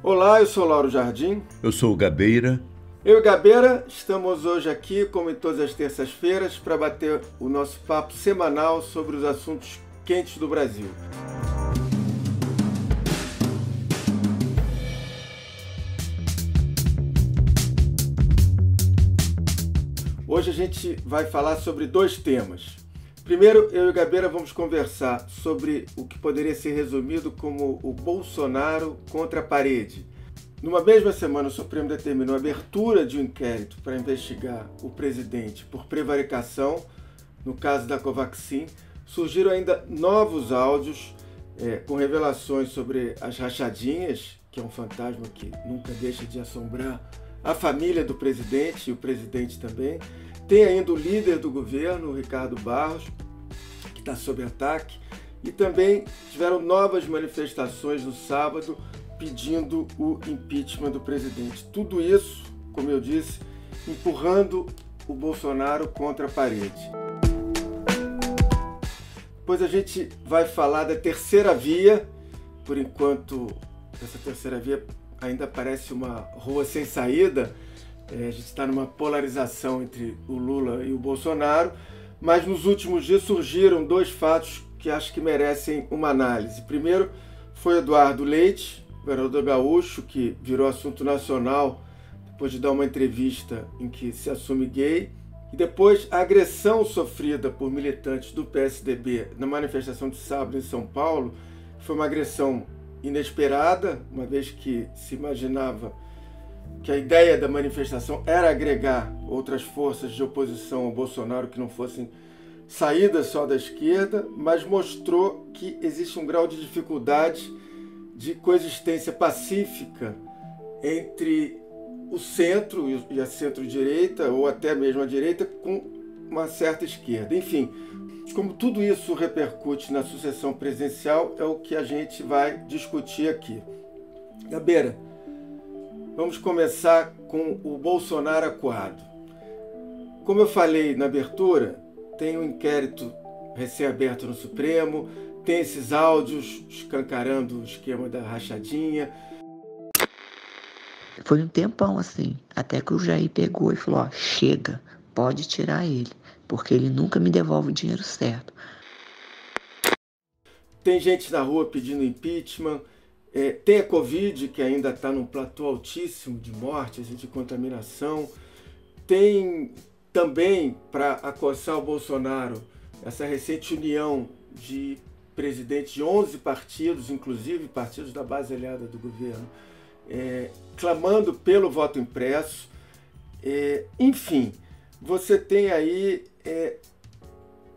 Olá, eu sou Lauro Jardim. Eu sou o Gabeira. Eu e Gabeira estamos hoje aqui, como em todas as terças-feiras, para bater o nosso papo semanal sobre os assuntos quentes do Brasil. Hoje a gente vai falar sobre dois temas. Primeiro, eu e o Gabeira vamos conversar sobre o que poderia ser resumido como o Bolsonaro contra a parede. Numa mesma semana, o Supremo determinou a abertura de um inquérito para investigar o presidente por prevaricação. No caso da Covaxin, surgiram ainda novos áudios com revelações sobre as rachadinhas, que é um fantasma que nunca deixa de assombrar a família do presidente e o presidente também. Tem ainda o líder do governo, o Ricardo Barros, que está sob ataque. E também tiveram novas manifestações no sábado pedindo o impeachment do presidente. Tudo isso, como eu disse, empurrando o Bolsonaro contra a parede. Depois a gente vai falar da terceira via. Por enquanto, essa terceira via ainda parece uma rua sem saída. A gente está numa polarização entre o Lula e o Bolsonaro, mas nos últimos dias surgiram dois fatos que acho que merecem uma análise. Primeiro foi Eduardo Leite, governador gaúcho, que virou assunto nacional depois de dar uma entrevista em que se assume gay. E depois a agressão sofrida por militantes do PSDB na manifestação de sábado em São Paulo. Foi uma agressão inesperada, uma vez que se imaginava que a ideia da manifestação era agregar outras forças de oposição ao Bolsonaro que não fossem saídas só da esquerda, mas mostrou que existe um grau de dificuldade de coexistência pacífica entre o centro e a centro-direita, ou até mesmo a direita, com uma certa esquerda. Enfim, como tudo isso repercute na sucessão presidencial, é o que a gente vai discutir aqui. Gabeira, vamos começar com o Bolsonaro acuado. Como eu falei na abertura, tem um inquérito recém-aberto no Supremo, tem esses áudios escancarando o esquema da rachadinha. Foi um tempão assim, até que o Jair pegou e falou, ó, chega, pode tirar ele, porque ele nunca me devolve o dinheiro certo. Tem gente na rua pedindo impeachment, tem a Covid, que ainda está num platô altíssimo de mortes e de contaminação. Tem também, para acossar o Bolsonaro, essa recente união de presidentes de 11 partidos, inclusive partidos da base aliada do governo, clamando pelo voto impresso. Enfim, você tem aí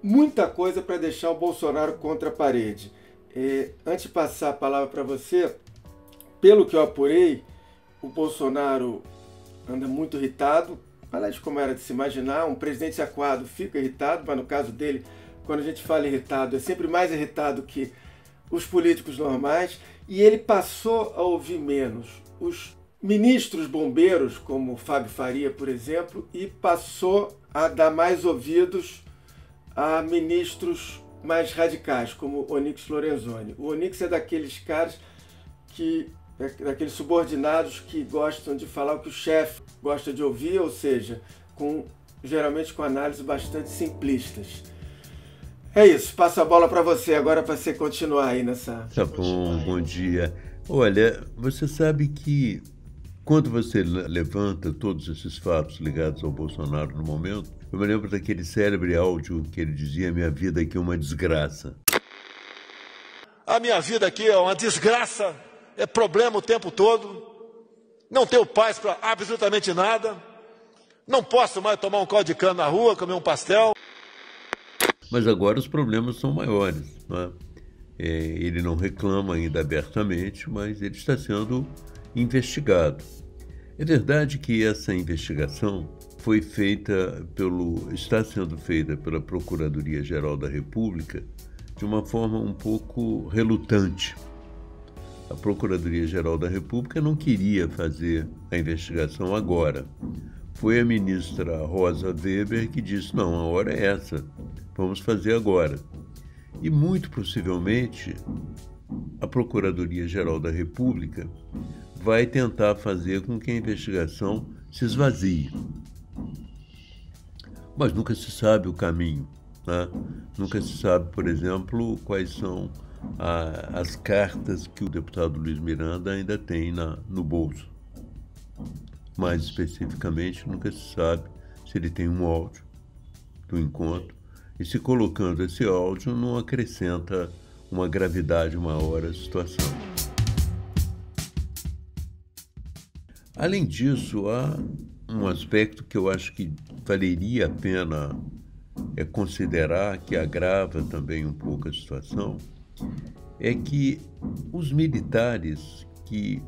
muita coisa para deixar o Bolsonaro contra a parede. Antes de passar a palavra para você, pelo que eu apurei, o Bolsonaro anda muito irritado. Aliás, como era de se imaginar, um presidente acuado fica irritado, mas no caso dele, quando a gente fala irritado, é sempre mais irritado que os políticos normais. E ele passou a ouvir menos os ministros bombeiros, como Fábio Faria, por exemplo, e passou a dar mais ouvidos a ministros mais radicais, como Onyx Lorenzoni. O Onyx é daqueles caras daqueles subordinados que gostam de falar o que o chefe gosta de ouvir, ou seja, geralmente com análises bastante simplistas. É isso, passo a bola para você agora para você continuar aí nessa... Tá bom dia. Olha, você sabe que quando você levanta todos esses fatos ligados ao Bolsonaro no momento, eu me lembro daquele célebre áudio que ele dizia: minha vida aqui é uma desgraça. A minha vida aqui é uma desgraça, é problema o tempo todo, não tenho paz para absolutamente nada, não posso mais tomar um caldo de cana na rua, comer um pastel. Mas agora os problemas são maiores, não é? Ele não reclama ainda abertamente, mas ele está sendo investigado. É verdade que essa investigação está sendo feita pela Procuradoria-Geral da República de uma forma um pouco relutante. A Procuradoria-Geral da República não queria fazer a investigação agora. Foi a ministra Rosa Weber que disse: não, a hora é essa, vamos fazer agora. E muito possivelmente a Procuradoria-Geral da República vai tentar fazer com que a investigação se esvazie. Mas nunca se sabe o caminho, né? Nunca se sabe, por exemplo, quais são as cartas que o deputado Luiz Miranda ainda tem no bolso. Mais especificamente, nunca se sabe se ele tem um áudio do encontro e se colocando esse áudio não acrescenta uma gravidade maior à situação. Além disso, há um aspecto que eu acho que valeria a pena considerar, que agrava também um pouco a situação, é que os militares que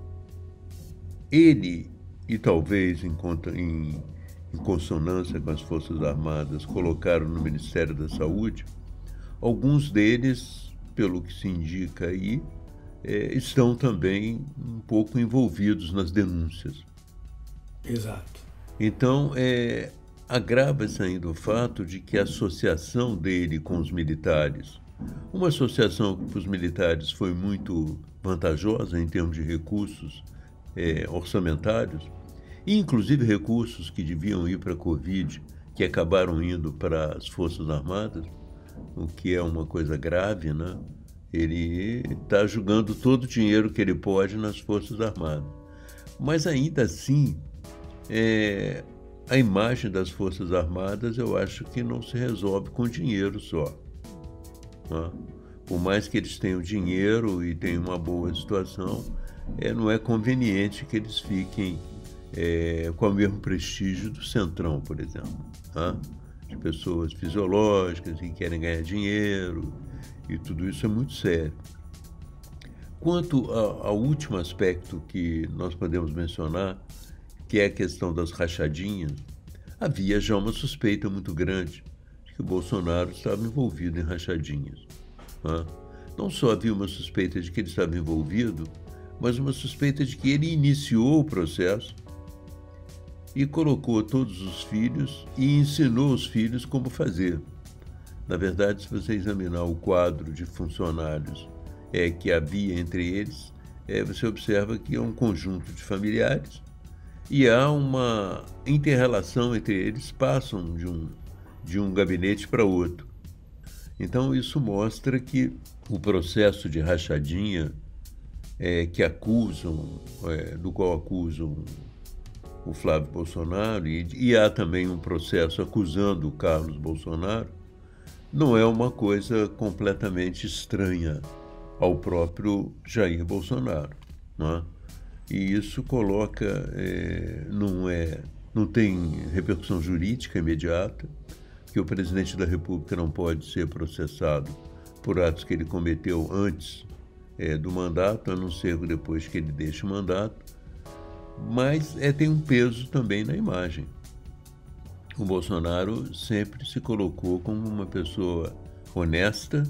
ele, e talvez em consonância com as Forças Armadas, colocaram no Ministério da Saúde, alguns deles, pelo que se indica aí, estão também um pouco envolvidos nas denúncias. Exato. Então, agrava-se ainda o fato de que a associação dele com os militares, uma associação que para os militares foi muito vantajosa em termos de recursos orçamentários, e inclusive recursos que deviam ir para a Covid, que acabaram indo para as Forças Armadas, o que é uma coisa grave, né? Ele está jogando todo o dinheiro que ele pode nas Forças Armadas. Mas ainda assim, a imagem das Forças Armadas eu acho que não se resolve com dinheiro só. Né? Por mais que eles tenham dinheiro e tenham uma boa situação, não é conveniente que eles fiquem com o mesmo prestígio do Centrão, por exemplo. Né? De pessoas fisiológicas que querem ganhar dinheiro, e tudo isso é muito sério. Quanto ao último aspecto que nós podemos mencionar, que é a questão das rachadinhas, havia já uma suspeita muito grande de que o Bolsonaro estava envolvido em rachadinhas. Né? Não só havia uma suspeita de que ele estava envolvido, mas uma suspeita de que ele iniciou o processo e colocou todos os filhos e ensinou os filhos como fazer. Na verdade, se você examinar o quadro de funcionários que havia entre eles, você observa que é um conjunto de familiares e há uma inter-relação entre eles, passam de um gabinete para outro. Então, isso mostra que o processo de rachadinha do qual acusam o Flávio Bolsonaro, e há também um processo acusando o Carlos Bolsonaro, não é uma coisa completamente estranha ao próprio Jair Bolsonaro. Não é? E isso coloca, não tem repercussão jurídica imediata, que o presidente da República não pode ser processado por atos que ele cometeu antes do mandato, a não ser depois que ele deixe o mandato, mas tem um peso também na imagem. O Bolsonaro sempre se colocou como uma pessoa honesta,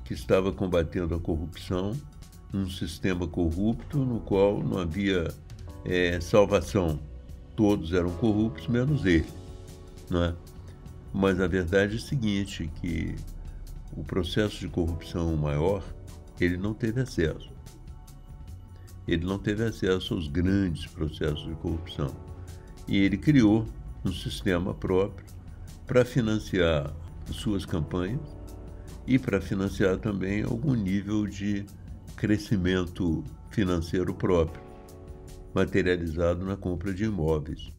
que estava combatendo a corrupção, num sistema corrupto no qual não havia salvação. Todos eram corruptos, menos ele. Não é? Mas a verdade é a seguinte, que o processo de corrupção maior, ele não teve acesso. Ele não teve acesso aos grandes processos de corrupção. E ele criou um sistema próprio para financiar suas campanhas e para financiar também algum nível de crescimento financeiro próprio, materializado na compra de imóveis.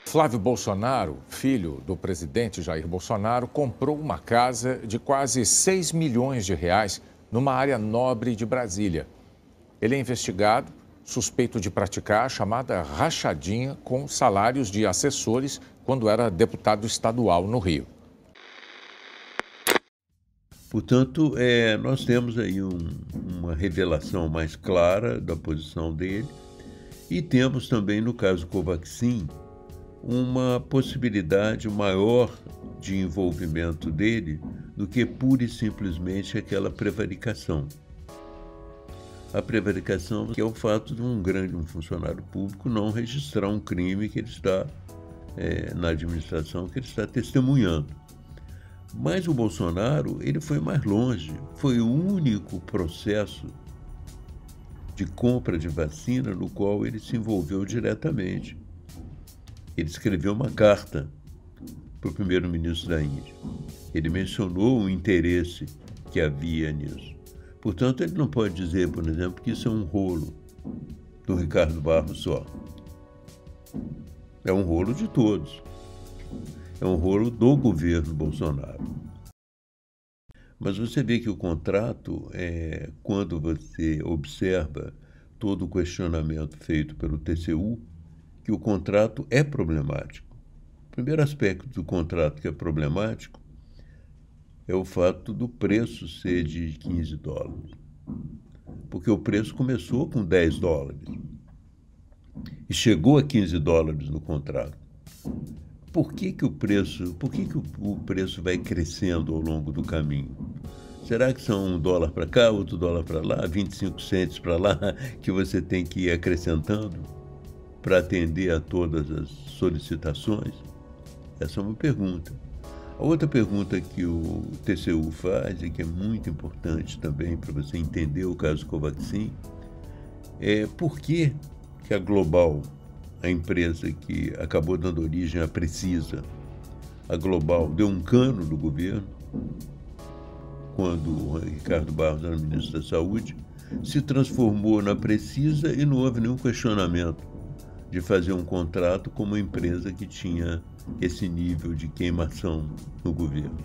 Flávio Bolsonaro, filho do presidente Jair Bolsonaro, comprou uma casa de quase 6 milhões de reais numa área nobre de Brasília. Ele é investigado, suspeito de praticar a chamada rachadinha com salários de assessores quando era deputado estadual no Rio. Portanto, nós temos aí uma revelação mais clara da posição dele e temos também, no caso Covaxin, uma possibilidade maior de envolvimento dele do que pura e simplesmente aquela prevaricação. A prevaricação que é o fato de um funcionário público não registrar um crime que ele está na administração, que ele está testemunhando. Mas o Bolsonaro, ele foi mais longe. Foi o único processo de compra de vacina no qual ele se envolveu diretamente. Ele escreveu uma carta para o primeiro-ministro da Índia. Ele mencionou o interesse que havia nisso. Portanto, ele não pode dizer, por exemplo, que isso é um rolo do Ricardo Barros só. É um rolo de todos. É um rolo do governo Bolsonaro. Mas você vê que o contrato, quando você observa todo o questionamento feito pelo TCU, que o contrato é problemático. O primeiro aspecto do contrato que é problemático é o fato do preço ser de 15 dólares. Porque o preço começou com 10 dólares e chegou a 15 dólares no contrato. Por que o preço vai crescendo ao longo do caminho? Será que são $1 para cá, outro dólar para lá, 25 cents para lá, que você tem que ir acrescentando para atender a todas as solicitações? Essa é uma pergunta. A outra pergunta que o TCU faz, e que é muito importante também para você entender o caso Covaxin, é por que a Global, a empresa que acabou dando origem à Precisa, a Global deu um cano no governo, quando o Ricardo Barros era ministro da Saúde, se transformou na Precisa e não houve nenhum questionamento de fazer um contrato com uma empresa que tinha esse nível de queimação no governo.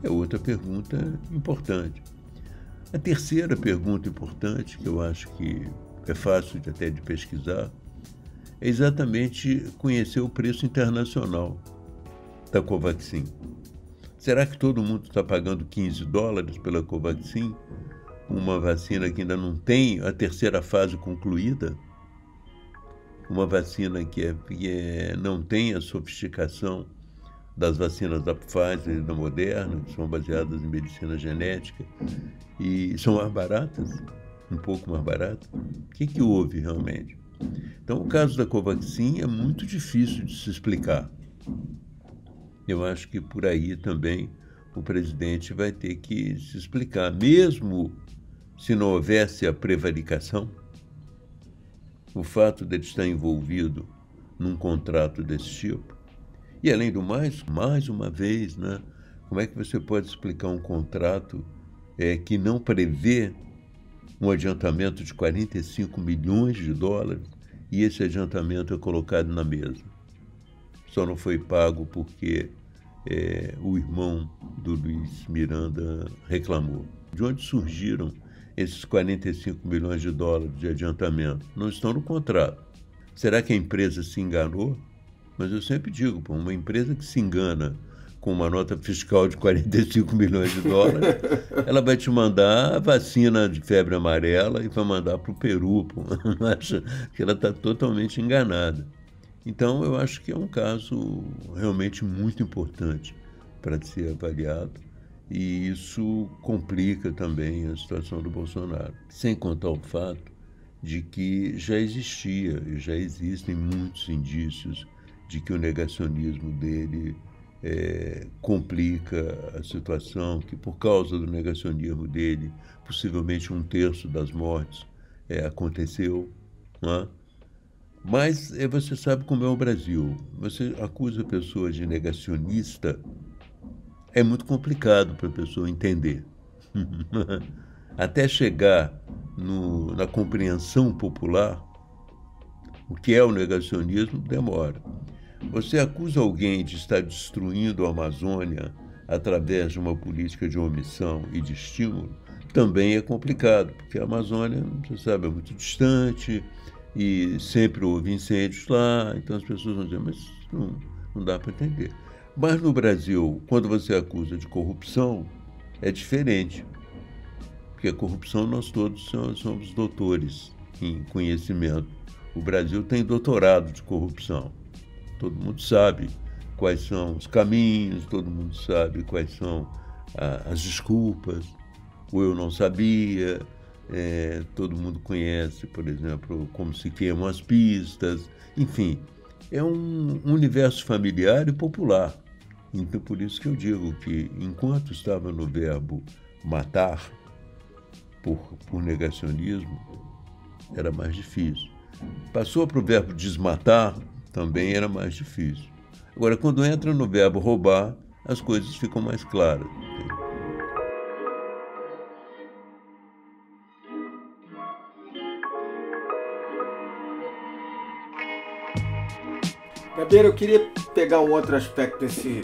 É outra pergunta importante. A terceira pergunta importante, que eu acho que é fácil até de pesquisar, é exatamente conhecer o preço internacional da Covaxin. Será que todo mundo está pagando 15 dólares pela Covaxin, uma vacina que ainda não tem a terceira fase concluída? Uma vacina que não tem a sofisticação das vacinas da Pfizer e da Moderna, que são baseadas em medicina genética, e são mais baratas, um pouco mais baratas. O que houve realmente? Então, o caso da Covaxin é muito difícil de se explicar. Eu acho que por aí também o presidente vai ter que se explicar, mesmo se não houvesse a prevaricação. O fato de ele estar envolvido num contrato desse tipo. E, além do mais uma vez, né, como é que você pode explicar um contrato que não prevê um adiantamento de 45 milhões de dólares e esse adiantamento é colocado na mesa? Só não foi pago porque o irmão do Luiz Miranda reclamou. De onde surgiram esses 45 milhões de dólares de adiantamento? Não estão no contrato. Será que a empresa se enganou? Mas eu sempre digo, uma empresa que se engana com uma nota fiscal de 45 milhões de dólares, ela vai te mandar a vacina de febre amarela e vai mandar para o Peru. Acha que ela está totalmente enganada. Então, eu acho que é um caso realmente muito importante para ser avaliado. E isso complica também a situação do Bolsonaro. Sem contar o fato de que já existia e já existem muitos indícios de que o negacionismo dele complica a situação, que por causa do negacionismo dele, possivelmente 1/3 das mortes aconteceu. Não é? Mas você sabe como é o Brasil. Você acusa a pessoa de negacionista, é muito complicado para a pessoa entender. Até chegar na compreensão popular, o que é o negacionismo demora. Você acusa alguém de estar destruindo a Amazônia através de uma política de omissão e de estímulo, também é complicado, porque a Amazônia, você sabe, é muito distante e sempre houve incêndios lá, então as pessoas vão dizer, mas não dá para entender. Mas no Brasil, quando você acusa de corrupção, é diferente. Porque a corrupção nós todos somos doutores em conhecimento. O Brasil tem doutorado de corrupção. Todo mundo sabe quais são os caminhos, todo mundo sabe quais são as desculpas, o eu não sabia, todo mundo conhece, por exemplo, como se queimam as pistas, enfim, é um universo familiar e popular. Então, por isso que eu digo que, enquanto estava no verbo matar, por negacionismo, era mais difícil. Passou para o verbo desmatar, também era mais difícil. Agora, quando entra no verbo roubar, as coisas ficam mais claras. Gabeira, eu queria pegar um outro aspecto desse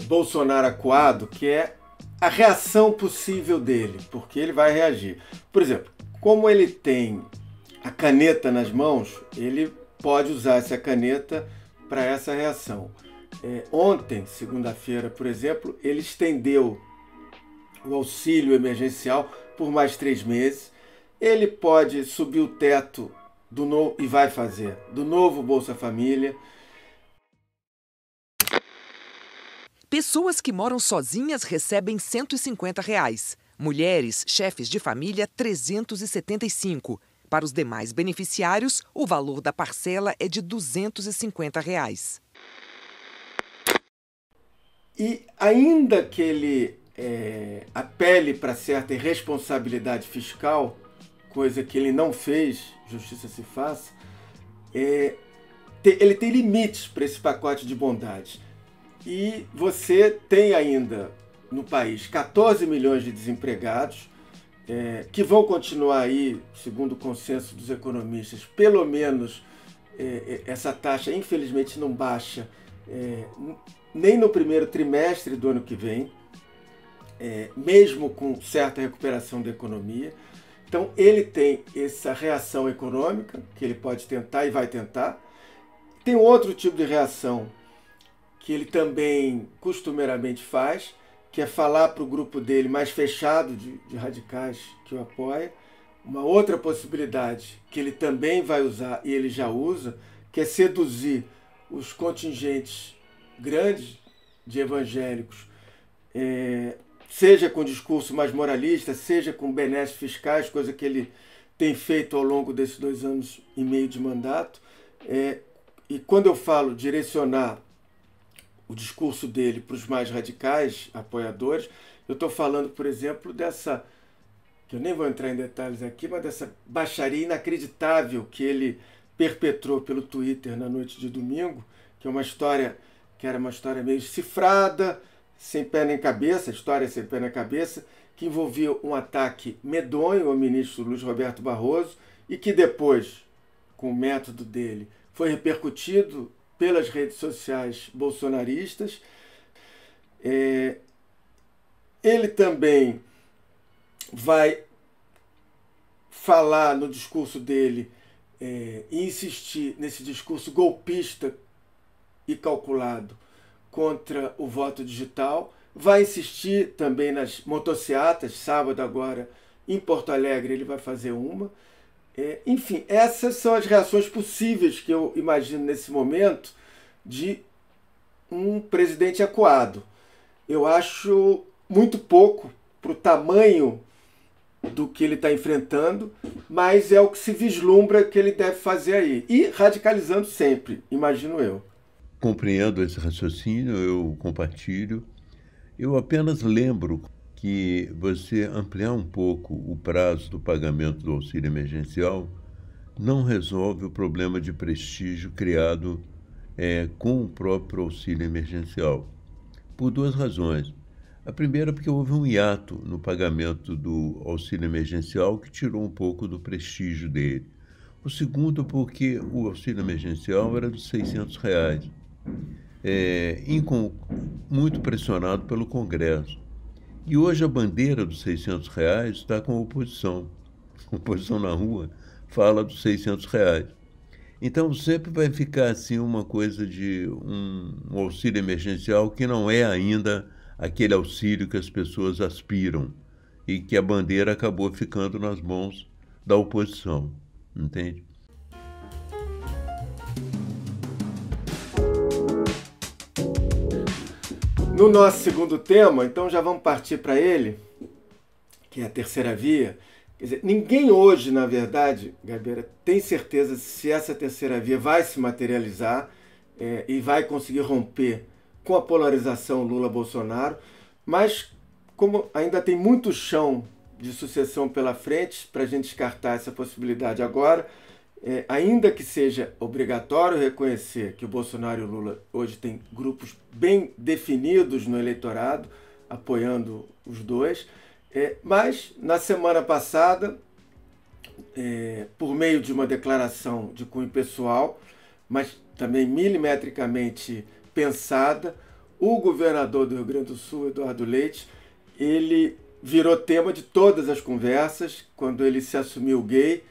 Bolsonaro acuado, que é a reação possível dele, porque ele vai reagir. Por exemplo, como ele tem a caneta nas mãos, ele pode usar essa caneta para essa reação. Ontem, segunda-feira, por exemplo, ele estendeu o auxílio emergencial por mais 3 meses. Ele pode subir o teto do novo, e vai fazer, do novo Bolsa Família. Pessoas que moram sozinhas recebem R$ 150. Mulheres, chefes de família, R$ 375. Para os demais beneficiários, o valor da parcela é de R$ 250. E ainda que ele apele para certa irresponsabilidade fiscal, coisa que ele não fez, justiça se faça, ele tem limites para esse pacote de bondades. E você tem ainda no país 14 milhões de desempregados, que vão continuar aí, segundo o consenso dos economistas, pelo menos essa taxa infelizmente não baixa nem no primeiro trimestre do ano que vem, mesmo com certa recuperação da economia. Então ele tem essa reação econômica, que ele pode tentar e vai tentar. Tem outro tipo de reação que ele também costumeiramente faz, que é falar para o grupo dele mais fechado de radicais que o apoia. Uma outra possibilidade que ele também vai usar, e ele já usa, que é seduzir os contingentes grandes de evangélicos, seja com discurso mais moralista, seja com benesses fiscais, coisa que ele tem feito ao longo desses 2 anos e meio de mandato. E quando eu falo direcionar o discurso dele para os mais radicais apoiadores, eu estou falando, por exemplo, dessa, que eu nem vou entrar em detalhes aqui, mas dessa baixaria inacreditável que ele perpetrou pelo Twitter na noite de domingo, que é uma história que era uma história meio cifrada, sem pé nem cabeça, história sem pé nem cabeça, que envolvia um ataque medonho ao ministro Luiz Roberto Barroso e que depois, com o método dele, foi repercutido pelas redes sociais bolsonaristas. Ele também vai falar no discurso dele e insistir nesse discurso golpista e calculado contra o voto digital. Vai insistir também nas motociatas. Sábado agora, em Porto Alegre, ele vai fazer uma. Enfim, essas são as reações possíveis que eu imagino nesse momento de um presidente acuado. Eu acho muito pouco para o tamanho do que ele está enfrentando, mas é o que se vislumbra que ele deve fazer aí. E radicalizando sempre, imagino eu. Compreendo esse raciocínio, eu compartilho. Eu apenas lembro que você ampliar um pouco o prazo do pagamento do auxílio emergencial não resolve o problema de prestígio criado com o próprio auxílio emergencial, por 2 razões. A primeira, porque houve um hiato no pagamento do auxílio emergencial que tirou um pouco do prestígio dele. O segundo, porque o auxílio emergencial era de R$ 600, muito pressionado pelo Congresso. E hoje a bandeira dos R$ 600 está com a oposição. A oposição na rua fala dos R$ 600. Então sempre vai ficar assim uma coisa de um auxílio emergencial que não é ainda aquele auxílio que as pessoas aspiram e que a bandeira acabou ficando nas mãos da oposição, entende? No nosso segundo tema, então já vamos partir para ele, que é a terceira via. Quer dizer, ninguém hoje, na verdade, Gabeira, tem certeza se essa terceira via vai se materializar e vai conseguir romper com a polarização Lula-Bolsonaro, mas como ainda tem muito chão de sucessão pela frente para a gente descartar essa possibilidade agora. Ainda que seja obrigatório reconhecer que o Bolsonaro e o Lula hoje têm grupos bem definidos no eleitorado, apoiando os dois, mas na semana passada, por meio de uma declaração de cunho pessoal, mas também milimetricamente pensada, o governador do Rio Grande do Sul, Eduardo Leite, ele virou tema de todas as conversas quando ele se assumiu gay,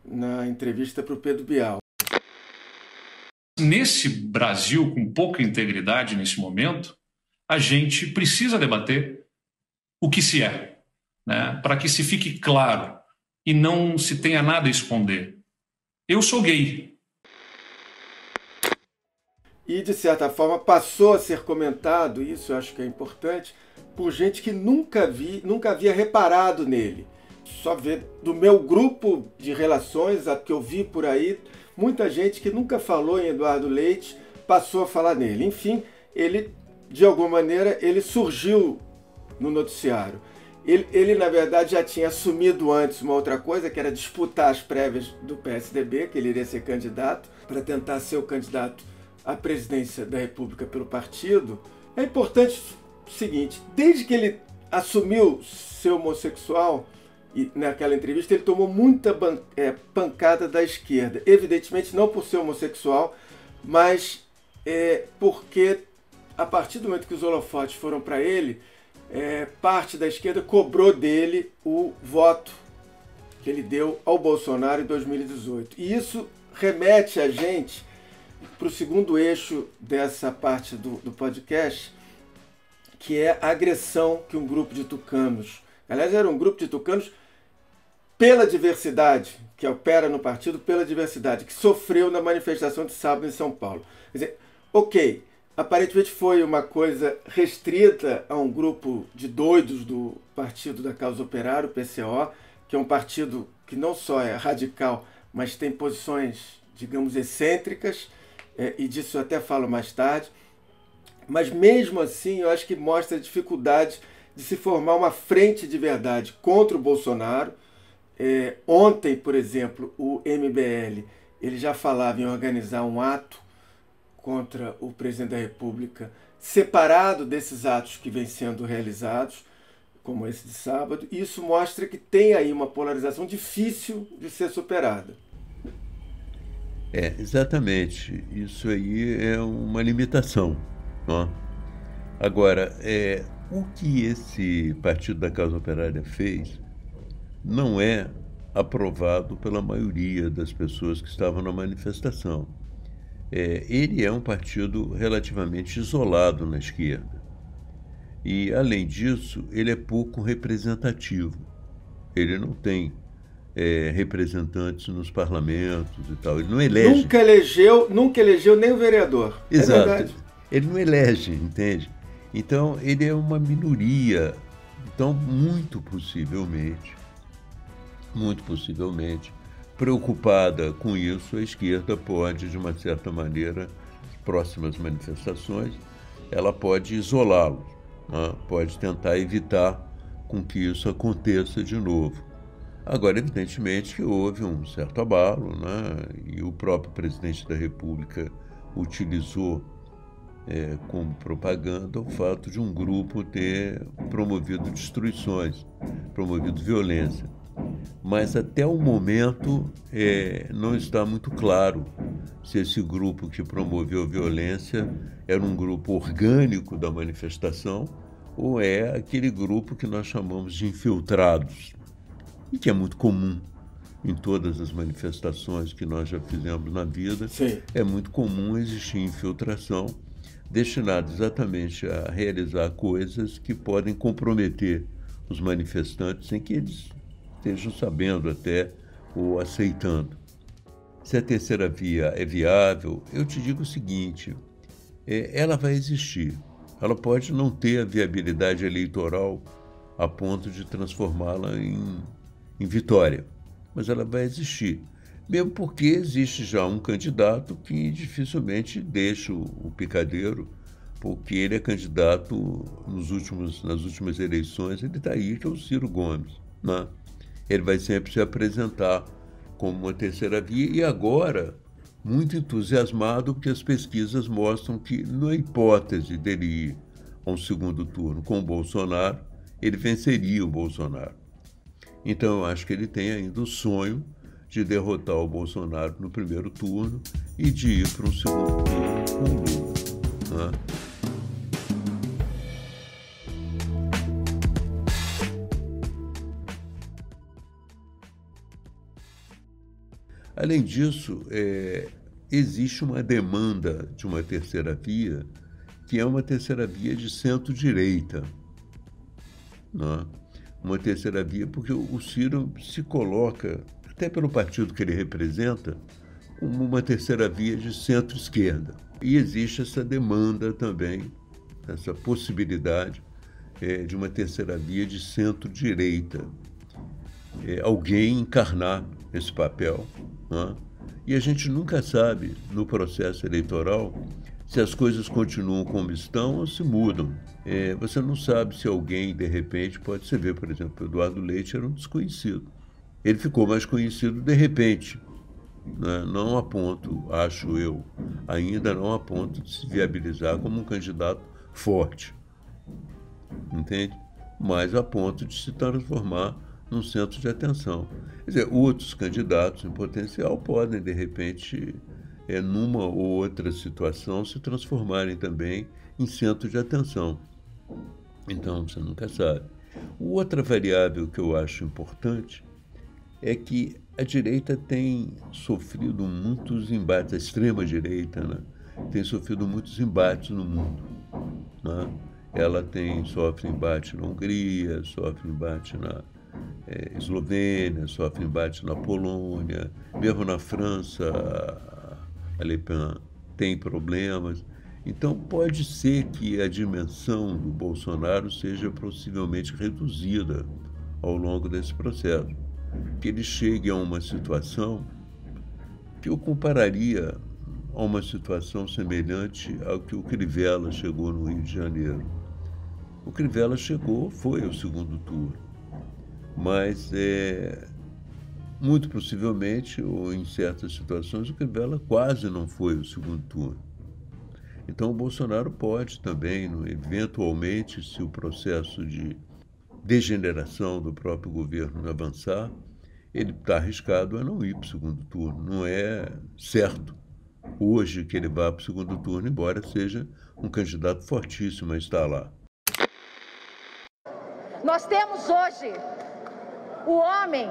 na entrevista para o Pedro Bial. Nesse Brasil com pouca integridade nesse momento, a gente precisa debater o que se é, né? Para que se fique claro e não se tenha nada a esconder. Eu sou gay. E, de certa forma, passou a ser comentado, isso eu acho que é importante, por gente que nunca havia reparado nele. Só ver do meu grupo de relações, a que eu vi por aí, muita gente que nunca falou em Eduardo Leite passou a falar nele. Enfim, ele, de alguma maneira, ele surgiu no noticiário. Ele, na verdade, já tinha assumido antes uma outra coisa, que era disputar as prévias do PSDB, que ele iria ser candidato, para tentar ser o candidato à presidência da República pelo partido. É importante o seguinte, desde que ele assumiu ser homossexual, e naquela entrevista ele tomou muita pancada da esquerda. Evidentemente não por ser homossexual, mas porque a partir do momento que os holofotes foram para ele, parte da esquerda cobrou dele o voto que ele deu ao Bolsonaro em 2018. E isso remete a gente para o segundo eixo dessa parte do podcast, que é a agressão que um grupo de tucanos, aliás, era um grupo de tucanos pela diversidade, que opera no partido pela diversidade, que sofreu na manifestação de sábado em São Paulo. Quer dizer, ok, aparentemente foi uma coisa restrita a um grupo de doidos do Partido da Causa Operária, o PCO, que é um partido que não só é radical, mas tem posições, digamos, excêntricas, e disso eu até falo mais tarde. Mas mesmo assim, eu acho que mostra a dificuldade de se formar uma frente de verdade contra o Bolsonaro. Ontem, por exemplo, o MBL ele já falava em organizar um ato contra o presidente da República, separado desses atos que vêm sendo realizados, como esse de sábado. E isso mostra que tem aí uma polarização difícil de ser superada. Exatamente. Isso aí é uma limitação. Ó. Agora, o que esse Partido da Causa Operária fez não é aprovado pela maioria das pessoas que estavam na manifestação. Ele é um partido relativamente isolado na esquerda. E, além disso, ele é pouco representativo. Ele não tem representantes nos parlamentos e tal. Ele não elege. Nunca elegeu nem o vereador. Exato. É verdade. Ele não elege, entende? Então, ele é uma minoria. Então, muito possivelmente, preocupada com isso, a esquerda pode, de uma certa maneira, próximas manifestações, ela pode isolá-lo, né? Pode tentar evitar com que isso aconteça de novo. Agora, evidentemente que houve um certo abalo, né? E o próprio presidente da República utilizou como propaganda o fato de um grupo ter promovido destruições, promovido violência. Mas até o momento não está muito claro se esse grupo que promoveu violência era um grupo orgânico da manifestação ou é aquele grupo que nós chamamos de infiltrados, e que é muito comum em todas as manifestações que nós já fizemos na vida. Sim. É muito comum existir infiltração destinada exatamente a realizar coisas que podem comprometer os manifestantes sem que eles estejam sabendo até ou aceitando. Se a terceira via é viável, eu te digo o seguinte, ela vai existir. Ela pode não ter a viabilidade eleitoral a ponto de transformá-la em vitória, mas ela vai existir. Mesmo porque existe já um candidato que dificilmente deixa o picadeiro, porque ele é candidato nas últimas eleições, ele está aí, que é o Ciro Gomes. né? Ele vai sempre se apresentar como uma terceira via e agora muito entusiasmado porque as pesquisas mostram que, na hipótese dele ir a um segundo turno com o Bolsonaro, ele venceria o Bolsonaro. Então eu acho que ele tem ainda o sonho de derrotar o Bolsonaro no primeiro turno e de ir para um segundo turno com o Lula, né? Além disso, existe uma demanda de uma terceira via, que é uma terceira via de centro-direita, né? Uma terceira via, porque o Ciro se coloca, até pelo partido que ele representa, como uma terceira via de centro-esquerda. E existe essa demanda também, essa possibilidade de uma terceira via de centro-direita. Alguém encarnar esse papel, né? E a gente nunca sabe, no processo eleitoral, se as coisas continuam como estão ou se mudam. Você não sabe se alguém, de repente, pode se ver, por exemplo, Eduardo Leite era um desconhecido. Ele ficou mais conhecido de repente, né? Não a ponto, acho eu, ainda não a ponto de se viabilizar como um candidato forte, entende? Mas a ponto de se transformar num centro de atenção. Quer dizer, outros candidatos em potencial podem, de repente, numa ou outra situação, se transformarem também em centro de atenção. Então, você nunca sabe. Outra variável que eu acho importante é que a direita tem sofrido muitos embates, a extrema-direita, né? Tem sofrido muitos embates no mundo, né? Ela sofre embate na Hungria, sofre embate na Eslovênia, sofre embate na Polônia, mesmo na França, a Le Pen tem problemas. Então, pode ser que a dimensão do Bolsonaro seja possivelmente reduzida ao longo desse processo, que ele chegue a uma situação que eu compararia a uma situação semelhante ao que o Crivella chegou no Rio de Janeiro. O Crivella foi ao segundo turno, mas muito possivelmente, ou em certas situações, o Crivella quase não foi ao segundo turno. Então o Bolsonaro pode também, eventualmente, se o processo de degeneração do próprio governo avançar, ele está arriscado a não ir para o segundo turno. Não é certo hoje que ele vá para o segundo turno, embora seja um candidato fortíssimo a estar lá. Nós temos hoje o homem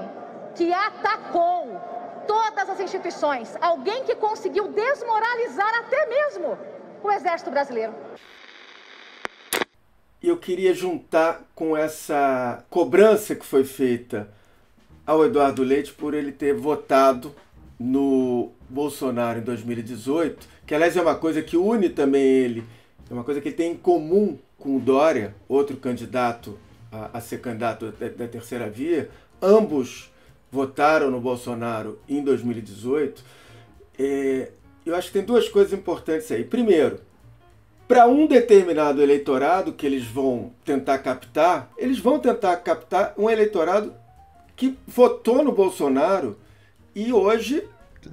que atacou todas as instituições, alguém que conseguiu desmoralizar até mesmo o Exército Brasileiro. Eu queria juntar com essa cobrança que foi feita ao Eduardo Leite por ele ter votado no Bolsonaro em 2018, que aliás é uma coisa que une também ele, é uma coisa que ele tem em comum com o Dória, outro candidato a ser candidato da terceira via. Ambos votaram no Bolsonaro em 2018. Eu acho que tem duas coisas importantes aí. Primeiro, para um determinado eleitorado que eles vão tentar captar um eleitorado que votou no Bolsonaro e hoje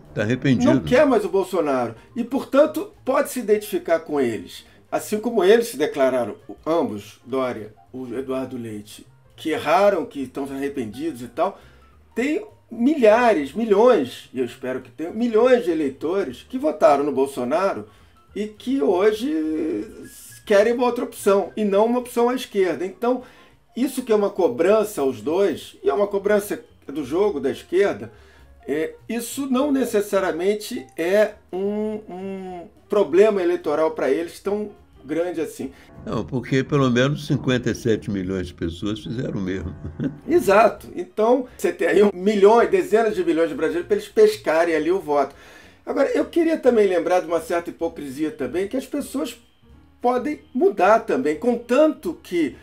está arrependido, não quer mais o Bolsonaro e, portanto, pode se identificar com eles. Assim como eles se declararam, ambos, Dória, o Eduardo Leite, que erraram, que estão arrependidos e tal, tem milhares, milhões, e eu espero que tenham, milhões de eleitores que votaram no Bolsonaro e que hoje querem uma outra opção, e não uma opção à esquerda. Então, isso que é uma cobrança aos dois, e é uma cobrança do jogo da esquerda, isso não necessariamente é um problema eleitoral para eles tão grande assim. Não, porque pelo menos 57 milhões de pessoas fizeram o mesmo. Exato. Então, você tem aí milhões, dezenas de milhões de brasileiros para eles pescarem ali o voto. Agora, eu queria também lembrar de uma certa hipocrisia também, que as pessoas podem mudar também, contanto que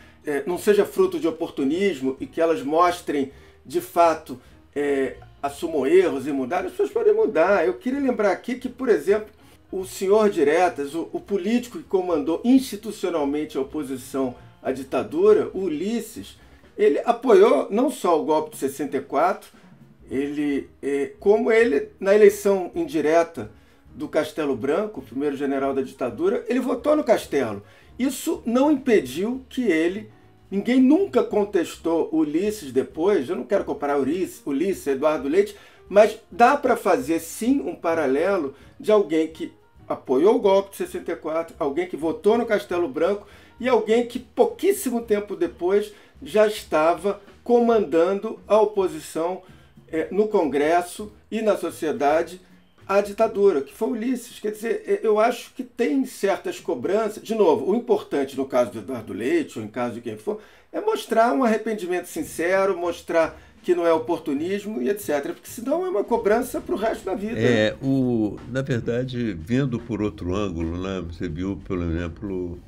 não seja fruto de oportunismo e que elas mostrem, de fato, assumam erros e mudar, as pessoas podem mudar. Eu queria lembrar aqui que, por exemplo, o senhor Diretas, o político que comandou institucionalmente a oposição à ditadura, o Ulisses, ele apoiou não só o golpe de 64, como ele, na eleição indireta do Castelo Branco, o primeiro general da ditadura, ele votou no Castelo. Isso não impediu que ninguém nunca contestou Ulisses depois, eu não quero comparar Ulisses, Eduardo Leite, mas dá para fazer sim um paralelo de alguém que apoiou o golpe de 64, alguém que votou no Castelo Branco e alguém que pouquíssimo tempo depois já estava comandando a oposição no Congresso e na sociedade à ditadura, que foi Ulisses. Quer dizer, eu acho que tem certas cobranças. De novo, o importante no caso do Eduardo Leite, ou em caso de quem for, é mostrar um arrependimento sincero, mostrar que não é oportunismo e etc. Porque senão é uma cobrança para o resto da vida. Na verdade, vendo por outro ângulo, né, você viu, por exemplo,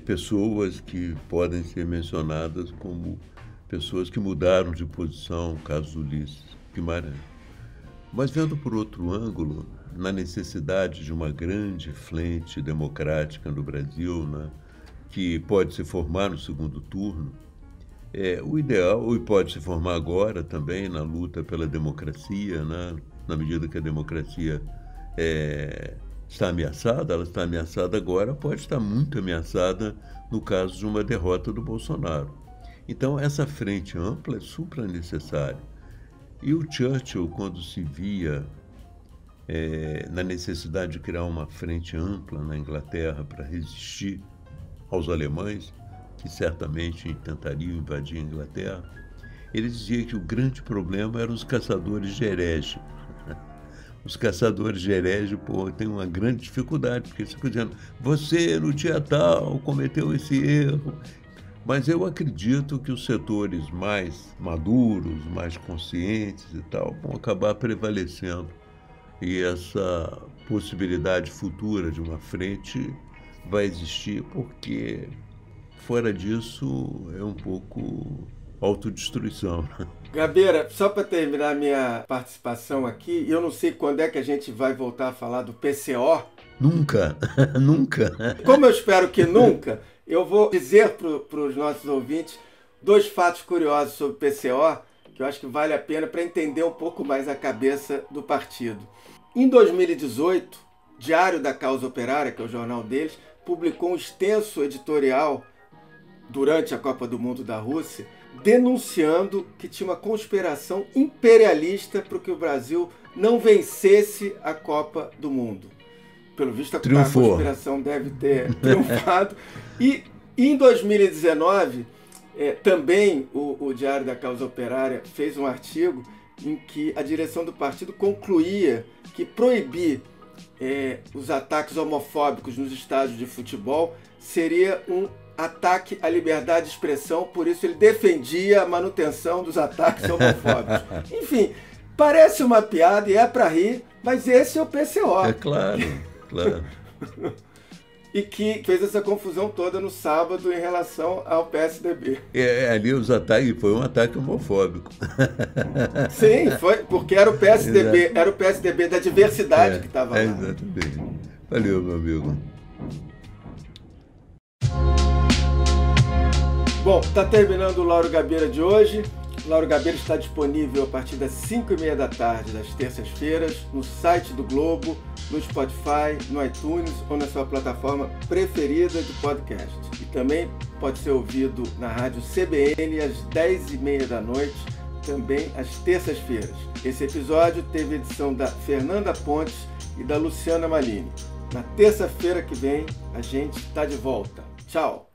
pessoas que podem ser mencionadas como pessoas que mudaram de posição, o caso do Ulisses Guimarães. Mas vendo por outro ângulo, na necessidade de uma grande frente democrática no Brasil, né, que pode se formar no segundo turno, o ideal, e pode se formar agora também na luta pela democracia, né, na medida que a democracia está ameaçada, ela está ameaçada agora, pode estar muito ameaçada no caso de uma derrota do Bolsonaro. Então, essa frente ampla é super necessária. E o Churchill, quando se via na necessidade de criar uma frente ampla na Inglaterra para resistir aos alemães, que certamente tentariam invadir a Inglaterra, ele dizia que o grande problema eram os caçadores de herege. Os caçadores de herege, têm uma grande dificuldade, porque eles ficam dizendo, você no dia tal cometeu esse erro. Mas eu acredito que os setores mais maduros, mais conscientes e tal, vão acabar prevalecendo. E essa possibilidade futura de uma frente vai existir, porque fora disso é um pouco autodestruição. Gabeira, só para terminar minha participação aqui, eu não sei quando é que a gente vai voltar a falar do PCO. Nunca, nunca. Como eu espero que nunca, eu vou dizer para os nossos ouvintes 2 fatos curiosos sobre o PCO, que eu acho que vale a pena para entender um pouco mais a cabeça do partido. Em 2018, Diário da Causa Operária, que é o jornal deles, publicou um extenso editorial durante a Copa do Mundo da Rússia, denunciando que tinha uma conspiração imperialista para que o Brasil não vencesse a Copa do Mundo. Pelo visto, a conspiração deve ter triunfado. E em 2019, também o Diário da Causa Operária fez um artigo em que a direção do partido concluía que proibir os ataques homofóbicos nos estádios de futebol seria um ataque à liberdade de expressão, por isso ele defendia a manutenção dos ataques homofóbicos. Enfim, parece uma piada e é para rir, mas esse é o PCO. É claro. E que fez essa confusão toda no sábado em relação ao PSDB. Ali os ataques, foi um ataque homofóbico. Sim, foi, porque era o PSDB, era o PSDB da diversidade que estava lá. Exatamente. Valeu, meu amigo. Bom, está terminando o Lauro Gabeira de hoje. O Lauro Gabeira está disponível a partir das 5h30 da tarde, das terças-feiras, no site do Globo, no Spotify, no iTunes ou na sua plataforma preferida de podcast. E também pode ser ouvido na rádio CBN às 10h30 da noite, também às terças-feiras. Esse episódio teve edição da Fernanda Pontes e da Luciana Malini. Na terça-feira que vem, a gente está de volta. Tchau!